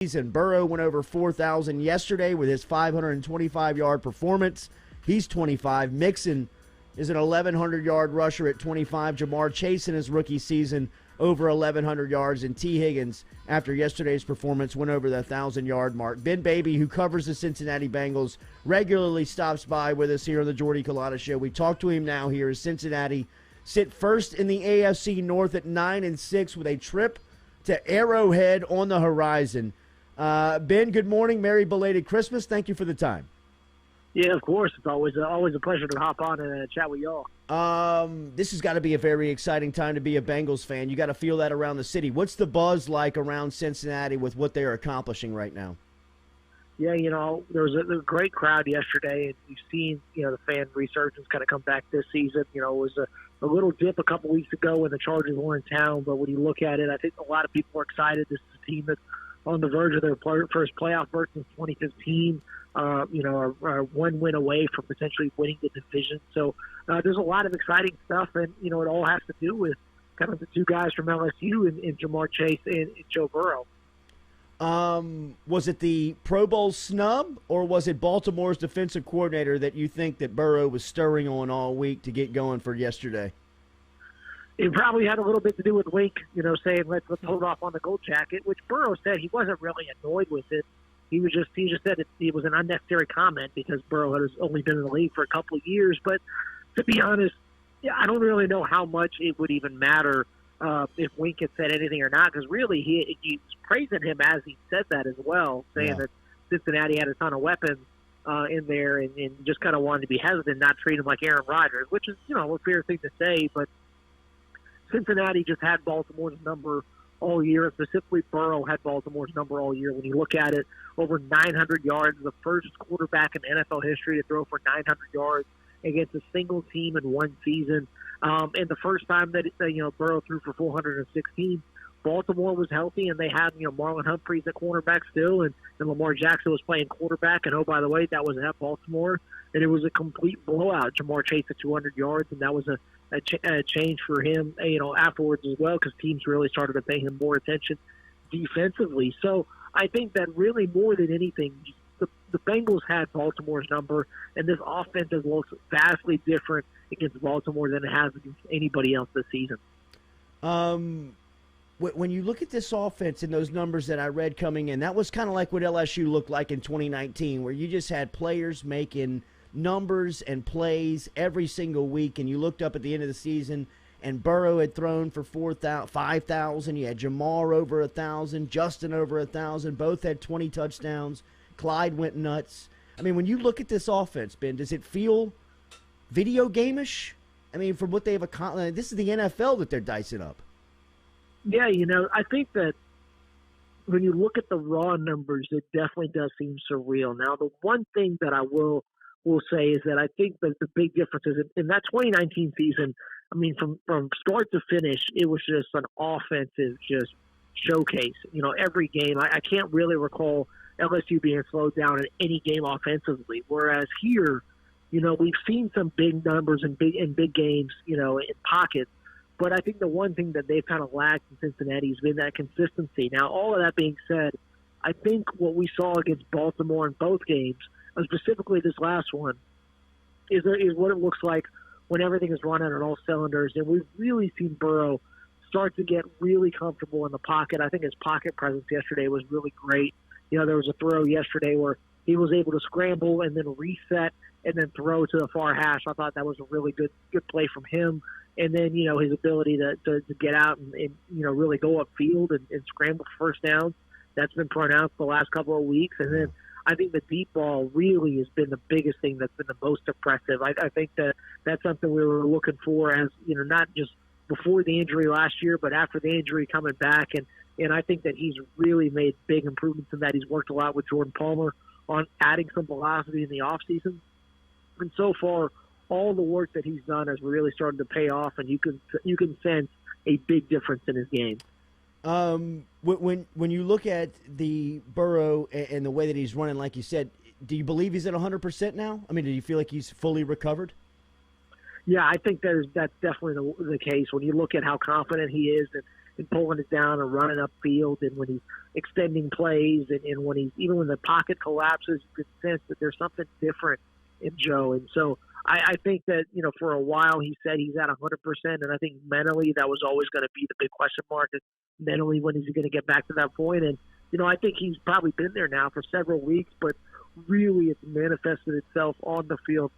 And Burrow went over 4,000 yesterday with his 525-yard performance. He's 25. Mixon is an 1,100-yard rusher at 25. Jamar Chase in his rookie season over 1,100 yards. And T. Higgins, after yesterday's performance, went over the 1,000-yard mark. Ben Baby, who covers the Cincinnati Bengals, regularly stops by with us here on the Jordy Culotta Show. We talk to him now here as Cincinnati sit first in the AFC North at 9-6 with a trip to Arrowhead on the horizon. Ben, good morning. Merry belated Christmas. Thank you for the time. Yeah, of course. It's always a pleasure to hop on and chat with y'all. This has got to be a very exciting time to be a Bengals fan. You got to feel that around the city. What's the buzz like around Cincinnati with what they're accomplishing right now? Yeah, there was a great crowd yesterday, and you've seen, the fan resurgence kind of come back this season. It was a little dip a couple weeks ago when the Chargers were in town, but when you look at it, I think a lot of people are excited. This is a team that's on the verge of their first playoff berth since 2015. Are one win away from potentially winning the division. So there's a lot of exciting stuff, and it all has to do with kind of the two guys from LSU and Jamar Chase and Joe Burrow. Was it the Pro Bowl snub, or was it Baltimore's defensive coordinator that you think that Burrow was stirring on all week to get going for yesterday? It probably had a little bit to do with Wink, saying let's hold off on the gold jacket, which Burrow said he wasn't really annoyed with it. He just said it was an unnecessary comment because Burrow has only been in the league for a couple of years. But to be honest, I don't really know how much it would even matter if Wink had said anything or not, because really he was praising him as he said that as well, saying that Cincinnati had a ton of weapons in there and just kind of wanted to be hesitant, not treat him like Aaron Rodgers, which is a fair thing to say, but Cincinnati just had Baltimore's number all year, and specifically Burrow had Baltimore's number all year. When you look at it, over 900 yards, the first quarterback in NFL history to throw for 900 yards against a single team in one season. And the first time that Burrow threw for 416, Baltimore was healthy, and they had Marlon Humphreys at cornerback still, and Lamar Jackson was playing quarterback. And oh, by the way, that was at Baltimore, and it was a complete blowout. Jamar Chase at 200 yards, and that was a change for him, afterwards as well, because teams really started to pay him more attention defensively. So I think that really more than anything, the Bengals had Baltimore's number, and this offense has looked vastly different against Baltimore than it has against anybody else this season. When you look at this offense and those numbers that I read coming in, that was kind of like what LSU looked like in 2019, where you just had players making numbers and plays every single week, and you looked up at the end of the season, and Burrow had thrown for 5,000. You had Jamar over 1,000, Justin over 1,000. Both had 20 touchdowns. Clyde went nuts. I mean, when you look at this offense, Ben, does it feel video game-ish? I mean, from what they've accomplished, this is the NFL that they're dicing up. Yeah, I think that when you look at the raw numbers, it definitely does seem surreal. Now, the one thing that I will say is that I think that the big difference is in that 2019 season, I mean, from start to finish, it was just an offensive just showcase. Every game, I can't really recall LSU being slowed down in any game offensively. Whereas here, we've seen some big numbers in big games, in pockets. But I think the one thing that they've kind of lacked in Cincinnati has been that consistency. Now, all of that being said, I think what we saw against Baltimore in both games, specifically this last one, is what it looks like when everything is running on all cylinders. And we've really seen Burrow start to get really comfortable in the pocket. I think his pocket presence yesterday was really great. There was a throw yesterday where he was able to scramble and then reset and then throw to the far hash. I thought that was a really good play from him. And then, his ability to get out and really go upfield and scramble for first downs, that's been pronounced the last couple of weeks. And then I think the deep ball really has been the biggest thing that's been the most impressive. I think that's something we were looking for as, not just before the injury last year, but after the injury coming back. And I think that he's really made big improvements in that. He's worked a lot with Jordan Palmer on adding some velocity in the offseason. And so far, all the work that he's done has really started to pay off, and you can sense a big difference in his game. When you look at the Burrow and the way that he's running, like you said, do you believe he's at 100% now? I mean, do you feel like he's fully recovered? Yeah, I think that's definitely the case. When you look at how confident he is pulling it down and running upfield, and when he's extending plays, and when he's even when the pocket collapses, you can sense that there's something different in Joe. And so I think that, for a while he said he's at 100%, and I think mentally that was always going to be the big question mark. Is mentally, when is he going to get back to that point? And I think he's probably been there now for several weeks, but really it's manifested itself on the field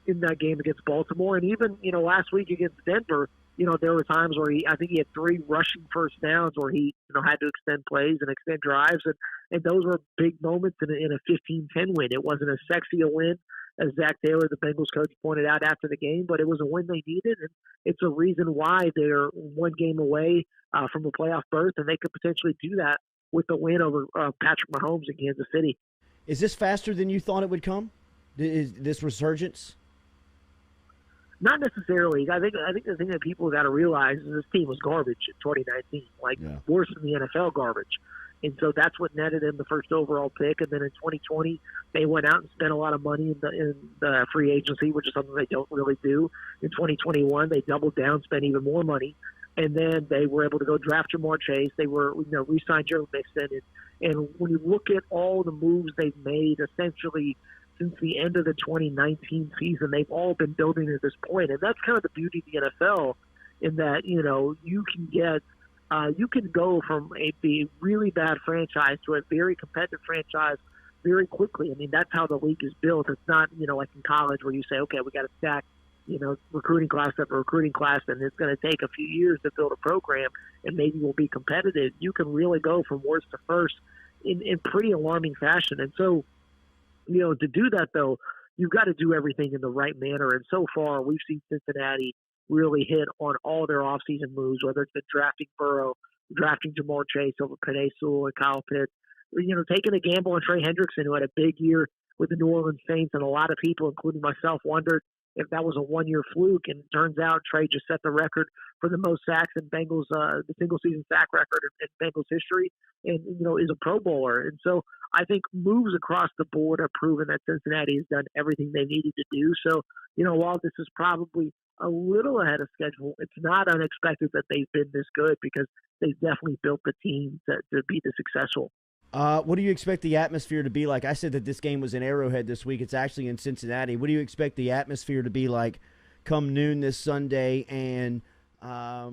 in that game against Baltimore, and even last week against Denver. There were times where I think he had 3 rushing first downs where he had to extend plays and extend drives, and those were big moments in a 15-10 win. It wasn't as sexy a win as Zach Taylor, the Bengals coach, pointed out after the game, but it was a win they needed, and it's a reason why they're one game away from a playoff berth, and they could potentially do that with the win over Patrick Mahomes in Kansas City. Is this faster than you thought it would come? Is this resurgence? Not necessarily. I think the thing that people got to realize is this team was garbage in 2019, worse than the NFL garbage. And so that's what netted them the first overall pick. And then in 2020, they went out and spent a lot of money in the free agency, which is something they don't really do. In 2021, they doubled down, spent even more money. And then they were able to go draft Jamar Chase. They were, re-signed Joe Mixon. And when you look at all the moves they've made, essentially since the end of the 2019 season, they've all been building at this point. And that's kind of the beauty of the NFL, in that, you can get you can go from a really bad franchise to a very competitive franchise very quickly. I mean, that's how the league is built. It's not, like in college where you say, okay, we got to stack, recruiting class after recruiting class, and it's going to take a few years to build a program, and maybe we'll be competitive. You can really go from worst to first in pretty alarming fashion. And so, to do that, though, you've got to do everything in the right manner. And so far, we've seen Cincinnati really hit on all their offseason moves, whether it's been drafting Burrow, drafting Jamar Chase over Penei Sewell and Kyle Pitts, taking a gamble on Trey Hendrickson, who had a big year with the New Orleans Saints, and a lot of people, including myself, wondered if that was a one-year fluke. And it turns out Trey just set the record for the most sacks in Bengals, the single-season sack record in Bengals history, and is a Pro Bowler. And so I think moves across the board have proven that Cincinnati has done everything they needed to do. So while this is probably a little ahead of schedule, it's not unexpected that they've been this good, because they've definitely built the team to be this successful. What do you expect the atmosphere to be like? I said that this game was in Arrowhead this week. It's actually in Cincinnati. What do you expect the atmosphere to be like come noon this Sunday? And, how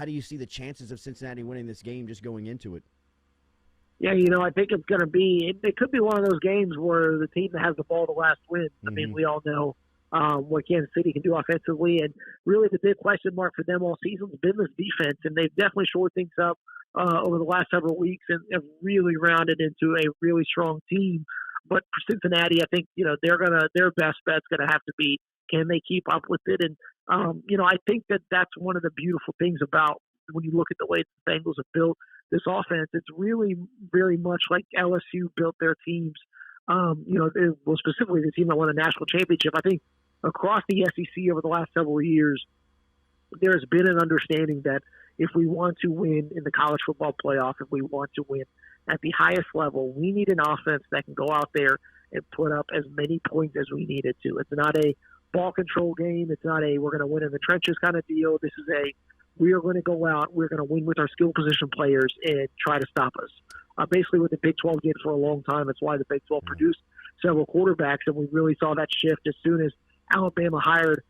do you see the chances of Cincinnati winning this game just going into it? Yeah, I think it's going to be – it could be one of those games where the team that has the ball the last wins. I mean, we all know what Kansas City can do offensively, and really the big question mark for them all season has been this defense, and they've definitely shored things up over the last several weeks and have really rounded into a really strong team. But for Cincinnati, I think their best bet's gonna have to be, can they keep up with it? And I think that's one of the beautiful things about when you look at the way the Bengals have built this offense. It's really very much like LSU built their teams. Specifically the team that won a national championship. I think across the SEC over the last several years, there's been an understanding that if we want to win in the college football playoff, if we want to win at the highest level, we need an offense that can go out there and put up as many points as we need it to. It's not a ball control game. It's not a we're going to win in the trenches kind of deal. This is a we are going to go out, we're going to win with our skill position players and try to stop us. Basically what the Big 12 did for a long time. That's why the Big 12 produced several quarterbacks, and we really saw that shift as soon as Alabama hired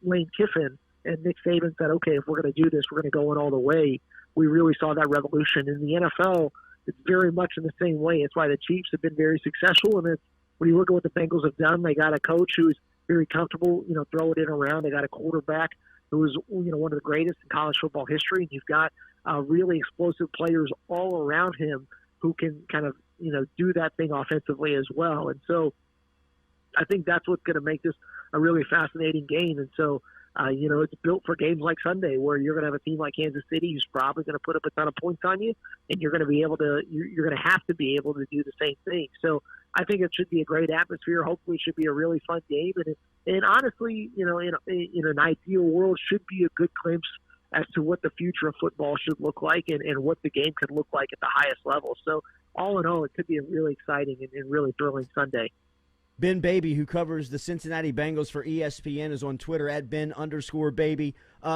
Lane Kiffin, and Nick Saban said, okay, if we're going to do this, we're going to go in all the way. We really saw that revolution. In the NFL, it's very much in the same way. It's why the Chiefs have been very successful. And when you look at what the Bengals have done, they got a coach who's very comfortable, throw it in around. They got a quarterback who is, one of the greatest in college football history. And you've got really explosive players all around him who can kind of, do that thing offensively as well. And so I think that's what's going to make this a really fascinating game. And so, it's built for games like Sunday, where you're going to have a team like Kansas City who's probably going to put up a ton of points on you, and you're going to be able to, you're going to have to be able to do the same thing. So I think it should be a great atmosphere. Hopefully it should be a really fun game. And honestly, in an ideal world, should be a good glimpse as to what the future of football should look like and what the game could look like at the highest level. So all in all, it could be a really exciting and really thrilling Sunday. Ben Baby, who covers the Cincinnati Bengals for ESPN, is on Twitter at Ben_Baby.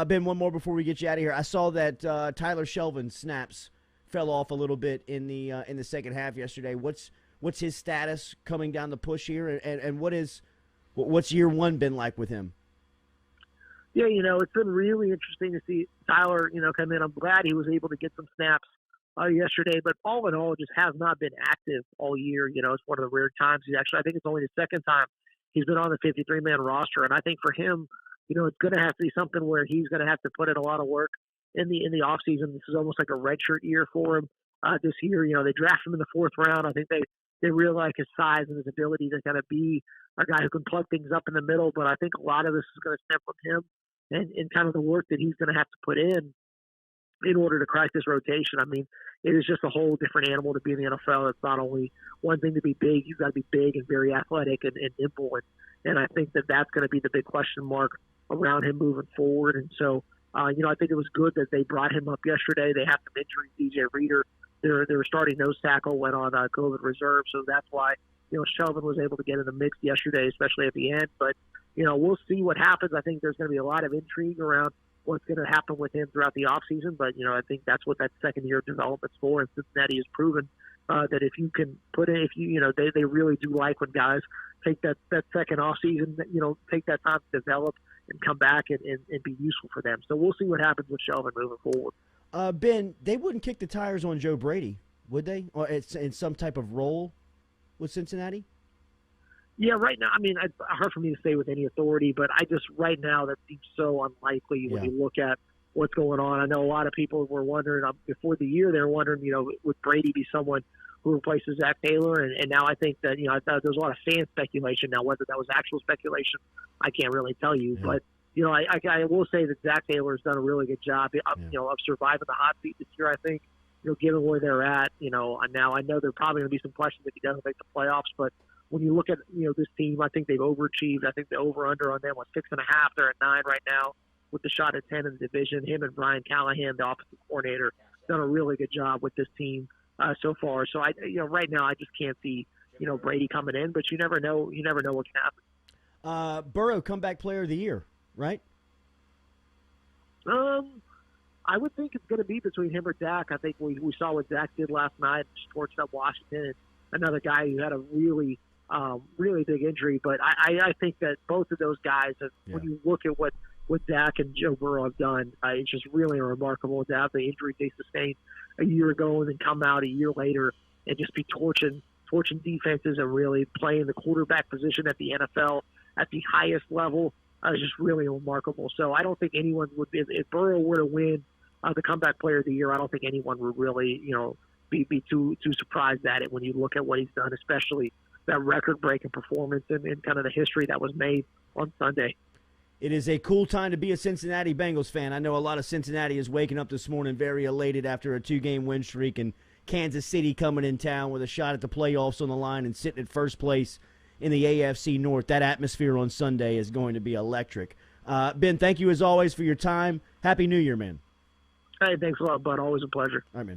Ben, one more before we get you out of here. I saw that Tyler Shelvin's snaps fell off a little bit in the second half yesterday. What's his status coming down the push here, and what's year one been like with him? Yeah, it's been really interesting to see Tyler, come in. I'm glad he was able to get some snaps yesterday, but all in all, just has not been active all year. It's one of the rare times I think it's only the second time he's been on the 53-man roster. And I think for him, it's going to have to be something where he's going to have to put in a lot of work in the offseason. This is almost like a redshirt year for him this year. They draft him in the fourth round. I think they realize his size and his ability to kind of be a guy who can plug things up in the middle. But I think a lot of this is going to stem from him and kind of the work that he's going to have to put in order to crack this rotation. I mean, it is just a whole different animal to be in the NFL. It's not only one thing to be big, you've got to be big and very athletic and nimble. And I think that's going to be the big question mark around him moving forward. And so, I think it was good that they brought him up yesterday. They have some injuries. DJ Reader, their starting nose tackle, went on COVID reserve. So that's why, Shelvin was able to get in the mix yesterday, especially at the end. But, we'll see what happens. I think there's going to be a lot of intrigue around what's going to happen with him throughout the offseason. But, I think that's what that second year of development's for. And Cincinnati has proven that if you can put in, they really do like when guys take that second offseason, take that time to develop and come back and be useful for them. So we'll see what happens with Shelvin moving forward. Ben, they wouldn't kick the tires on Joe Brady, would they? Or it's in some type of role with Cincinnati? Yeah, right now, I mean, it's hard for me to say with any authority, but right now that seems so unlikely when you look at what's going on. I know a lot of people were wondering before the year, they were wondering, would Brady be someone who replaces Zach Taylor? And now I think that, I thought there was a lot of fan speculation. Now, whether that was actual speculation, I can't really tell you. Yeah. But, I will say that Zach Taylor has done a really good job, of surviving the hot seat this year, I think, given where they're at. Now I know there are probably going to be some questions if he doesn't make the playoffs, but when you look at, this team, I think they've overachieved. I think the over-under on them was 6.5. They're at 9 right now with the shot at 10 in the division. Him and Brian Callahan, the offensive coordinator, done a really good job with this team so far. So, right now I just can't see, Brady coming in, but you never know. You never know what can happen. Burrow, comeback player of the year, right? I would think it's going to be between him or Dak. I think we saw what Dak did last night, just torched up Washington. And another guy who had a really big injury. But I think that both of those guys, when you look at what Dak and Joe Burrow have done, it's just really remarkable to have the injury they sustained a year ago and then come out a year later and just be torching defenses and really playing the quarterback position at the NFL at the highest level. Is just really remarkable. So I don't think anyone would, if Burrow were to win the comeback player of the year, I don't think anyone would really, be too surprised at it when you look at what he's done, especially that record-breaking performance and kind of the history that was made on Sunday. It is a cool time to be a Cincinnati Bengals fan. I know a lot of Cincinnati is waking up this morning very elated after a 2-game win streak and Kansas City coming in town with a shot at the playoffs on the line and sitting at first place in the AFC North. That atmosphere on Sunday is going to be electric. Ben, thank you as always for your time. Happy New Year, man. Hey, thanks a lot, bud. Always a pleasure. All right, man.